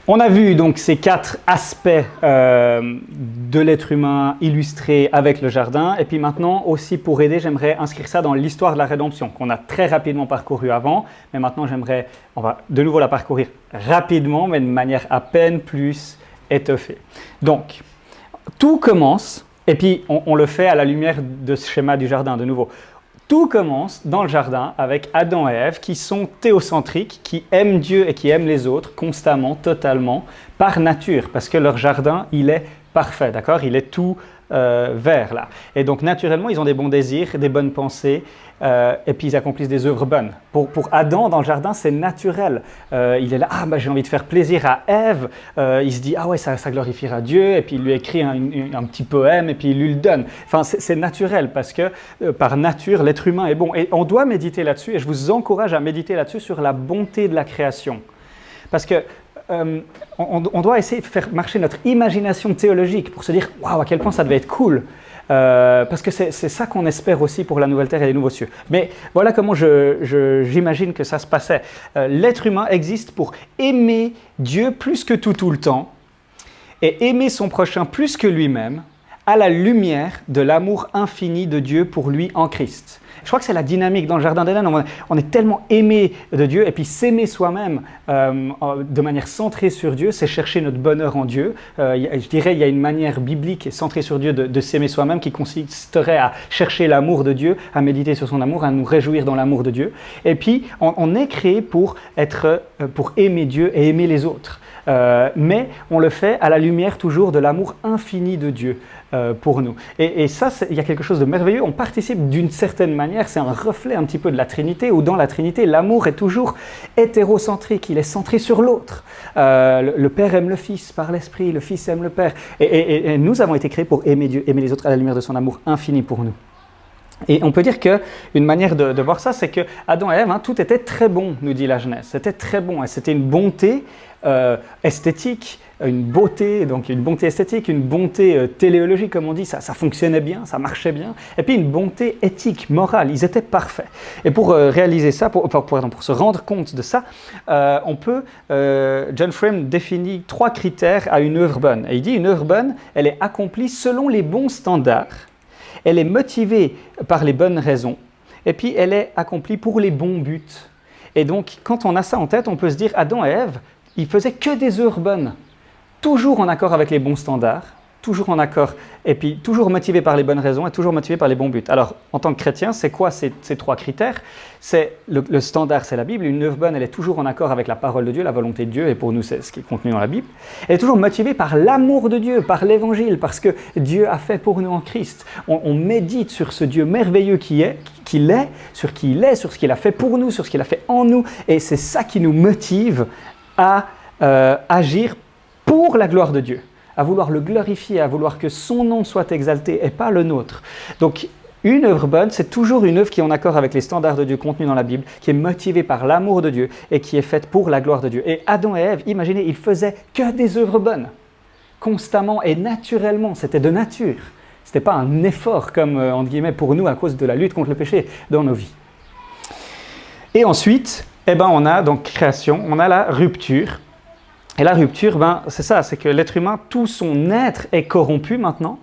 On a vu donc ces 4 aspects de l'être humain illustrés avec le jardin. Et puis maintenant, aussi pour aider, j'aimerais inscrire ça dans l'histoire de la rédemption, qu'on a très rapidement parcouru avant. Mais maintenant, on va de nouveau la parcourir rapidement, mais de manière à peine plus étoffée. Donc, tout commence, et puis on le fait à la lumière de ce schéma du jardin de nouveau. Tout commence dans le jardin avec Adam et Ève qui sont théocentriques, qui aiment Dieu et qui aiment les autres constamment, totalement, par nature, parce que leur jardin, il est parfait, d'accord ? Il est tout vert là. Et donc naturellement, ils ont des bons désirs, des bonnes pensées, et puis ils accomplissent des œuvres bonnes. Pour Adam, dans le jardin, c'est naturel. Il est là, j'ai envie de faire plaisir à Ève. Il se dit, ça glorifiera Dieu, et puis il lui écrit un petit poème, et puis il lui le donne. Enfin, c'est naturel, parce que par nature, l'être humain est bon. Et on doit méditer là-dessus, et je vous encourage à méditer là-dessus sur la bonté de la création. Parce que on doit essayer de faire marcher notre imagination théologique pour se dire « Waouh, à quel point ça devait être cool !» parce que c'est ça qu'on espère aussi pour la nouvelle terre et les nouveaux cieux. Mais voilà comment j'imagine que ça se passait. L'être humain existe pour aimer Dieu plus que tout le temps et aimer son prochain plus que lui-même à la lumière de l'amour infini de Dieu pour lui en Christ. Je crois que c'est la dynamique dans le Jardin d'Éden. On est tellement aimé de Dieu, et puis s'aimer soi-même de manière centrée sur Dieu, c'est chercher notre bonheur en Dieu. Je dirais il y a une manière biblique centrée sur Dieu de s'aimer soi-même qui consisterait à chercher l'amour de Dieu, à méditer sur son amour, à nous réjouir dans l'amour de Dieu. Et puis, on est créé pour aimer Dieu et aimer les autres. Mais on le fait à la lumière toujours de l'amour infini de Dieu pour nous. Et ça, il y a quelque chose de merveilleux. On participe d'une certaine manière, c'est un reflet un petit peu de la Trinité, où dans la Trinité, l'amour est toujours hétérocentrique, il est centré sur l'autre. Le Père aime le Fils par l'Esprit, le Fils aime le Père. Et nous avons été créés pour aimer Dieu, aimer les autres à la lumière de son amour infini pour nous. Et on peut dire qu'une manière de voir ça, c'est que Adam et Ève, tout était très bon, nous dit la Genèse. C'était très bon, et c'était une bonté esthétique, une beauté esthétique, une bonté téléologique, comme on dit, ça fonctionnait bien, ça marchait bien, et puis une bonté éthique, morale, ils étaient parfaits. Et pour réaliser ça, pour se rendre compte de ça, John Frame définit 3 critères à une œuvre bonne. Et il dit, une œuvre bonne, elle est accomplie selon les bons standards, elle est motivée par les bonnes raisons, et puis elle est accomplie pour les bons buts. Et donc, quand on a ça en tête, on peut se dire, Adam et Ève, ils faisaient que des œuvres bonnes, toujours en accord avec les bons standards, toujours en accord, et puis toujours motivés par les bonnes raisons et toujours motivés par les bons buts. Alors, en tant que chrétien, c'est quoi ces 3 critères ? C'est le standard, c'est la Bible. Une œuvre bonne, elle est toujours en accord avec la parole de Dieu, la volonté de Dieu, et pour nous, c'est ce qui est contenu dans la Bible. Elle est toujours motivée par l'amour de Dieu, par l'Évangile, parce que Dieu a fait pour nous en Christ. On médite sur ce Dieu merveilleux qu'il est, sur qui il est, sur ce qu'il a fait pour nous, sur ce qu'il a fait en nous, et c'est ça qui nous motive à agir pour la gloire de Dieu, à vouloir le glorifier, à vouloir que son nom soit exalté et pas le nôtre. Donc, une œuvre bonne, c'est toujours une œuvre qui est en accord avec les standards de Dieu contenus dans la Bible, qui est motivée par l'amour de Dieu et qui est faite pour la gloire de Dieu. Et Adam et Ève, imaginez, ils faisaient que des œuvres bonnes, constamment et naturellement, c'était de nature. Ce n'était pas un effort comme, entre guillemets, pour nous à cause de la lutte contre le péché dans nos vies. Et ensuite, on a donc création, on a la rupture. Et la rupture, c'est ça, c'est que l'être humain, tout son être est corrompu maintenant.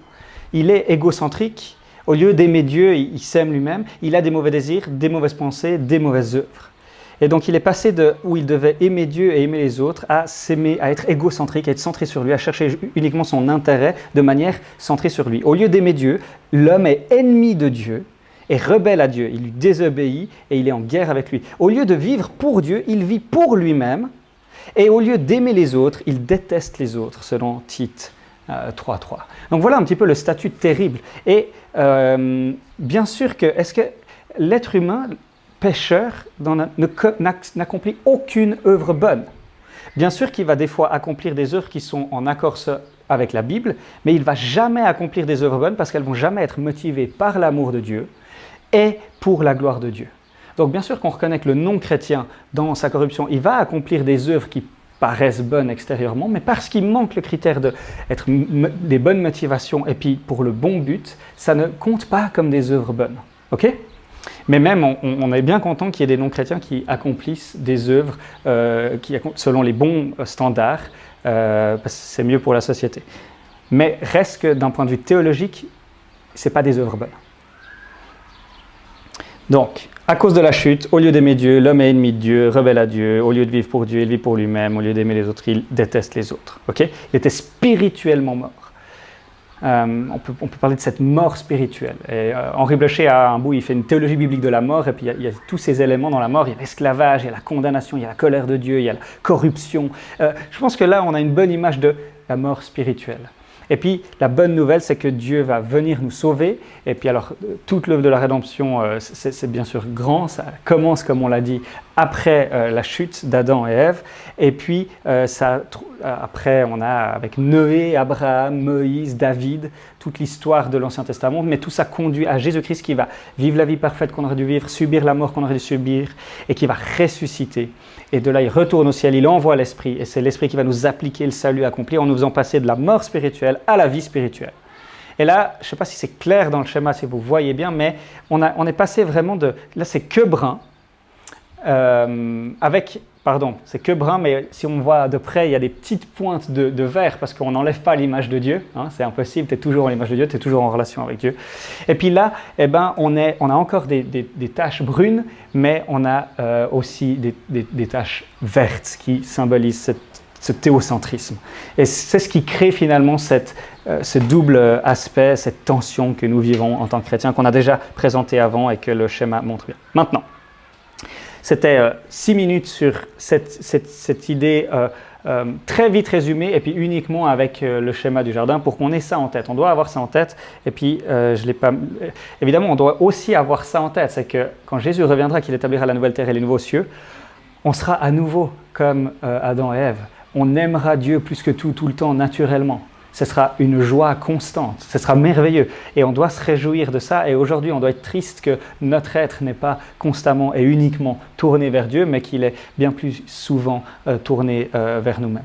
Il est égocentrique. Au lieu d'aimer Dieu, il s'aime lui-même. Il a des mauvais désirs, des mauvaises pensées, des mauvaises œuvres. Et donc il est passé de où il devait aimer Dieu et aimer les autres à s'aimer, à être égocentrique, à être centré sur lui, à chercher uniquement son intérêt de manière centrée sur lui. Au lieu d'aimer Dieu, l'homme est ennemi de Dieu et rebelle à Dieu. Il lui désobéit et il est en guerre avec lui. Au lieu de vivre pour Dieu, il vit pour lui-même. Et au lieu d'aimer les autres, il déteste les autres, selon Tite 3.3. Donc voilà un petit peu le statut terrible. Et bien sûr est-ce que l'être humain, pécheur, n'accomplit aucune œuvre bonne ? Bien sûr qu'il va des fois accomplir des œuvres qui sont en accord avec la Bible, mais il ne va jamais accomplir des œuvres bonnes parce qu'elles ne vont jamais être motivées par l'amour de Dieu et pour la gloire de Dieu. Donc bien sûr qu'on reconnaît que le non-chrétien, dans sa corruption, il va accomplir des œuvres qui paraissent bonnes extérieurement, mais parce qu'il manque le critère d'être des bonnes motivations et puis pour le bon but, ça ne compte pas comme des œuvres bonnes. Ok ? Mais même, on est bien content qu'il y ait des non-chrétiens qui accomplissent des œuvres selon les bons standards, parce que c'est mieux pour la société. Mais reste que d'un point de vue théologique, ce n'est pas des œuvres bonnes. Donc, à cause de la chute, au lieu d'aimer Dieu, l'homme est ennemi de Dieu, rebelle à Dieu. Au lieu de vivre pour Dieu, il vit pour lui-même. Au lieu d'aimer les autres, il déteste les autres. Okay? Il était spirituellement mort. On peut parler de cette mort spirituelle. Et, Henri Blocher, à un bout, il fait une théologie biblique de la mort, et puis il y a tous ces éléments dans la mort. Il y a l'esclavage, il y a la condamnation, il y a la colère de Dieu, il y a la corruption. Je pense que là, on a une bonne image de la mort spirituelle. Et puis, la bonne nouvelle, c'est que Dieu va venir nous sauver. Et puis alors, toute l'œuvre de la rédemption, c'est bien sûr grand. Ça commence, comme on l'a dit, après la chute d'Adam et Ève. Et puis, après, on a avec Noé, Abraham, Moïse, David, toute l'histoire de l'Ancien Testament. Mais tout ça conduit à Jésus-Christ qui va vivre la vie parfaite qu'on aurait dû vivre, subir la mort qu'on aurait dû subir, et qui va ressusciter. Et de là, il retourne au ciel, il envoie l'Esprit. Et c'est l'Esprit qui va nous appliquer le salut accompli en nous faisant passer de la mort spirituelle à la vie spirituelle. Et là, je ne sais pas si c'est clair dans le schéma, si vous voyez bien, mais on est passé vraiment de... Là, c'est que brun, c'est que brun, mais si on voit de près, il y a des petites pointes de vert parce qu'on n'enlève pas l'image de Dieu. Hein, c'est impossible, tu es toujours en l'image de Dieu, tu es toujours en relation avec Dieu. Et puis là, on a encore des taches brunes, mais on a aussi des taches vertes qui symbolisent ce théocentrisme. Et c'est ce qui crée finalement ce double aspect, cette tension que nous vivons en tant que chrétiens, qu'on a déjà présenté avant et que le schéma montre bien. Maintenant, c'était 6 minutes sur cette idée très vite résumée et puis uniquement avec le schéma du jardin pour qu'on ait ça en tête. On doit avoir ça en tête et puis je l'ai pas... Évidemment, on doit aussi avoir ça en tête, c'est que quand Jésus reviendra, qu'il établira la nouvelle terre et les nouveaux cieux, on sera à nouveau comme Adam et Ève. On aimera Dieu plus que tout le temps, naturellement. Ce sera une joie constante, ce sera merveilleux. Et on doit se réjouir de ça. Et aujourd'hui, on doit être triste que notre être n'est pas constamment et uniquement tourné vers Dieu, mais qu'il est bien plus souvent tourné vers nous-mêmes.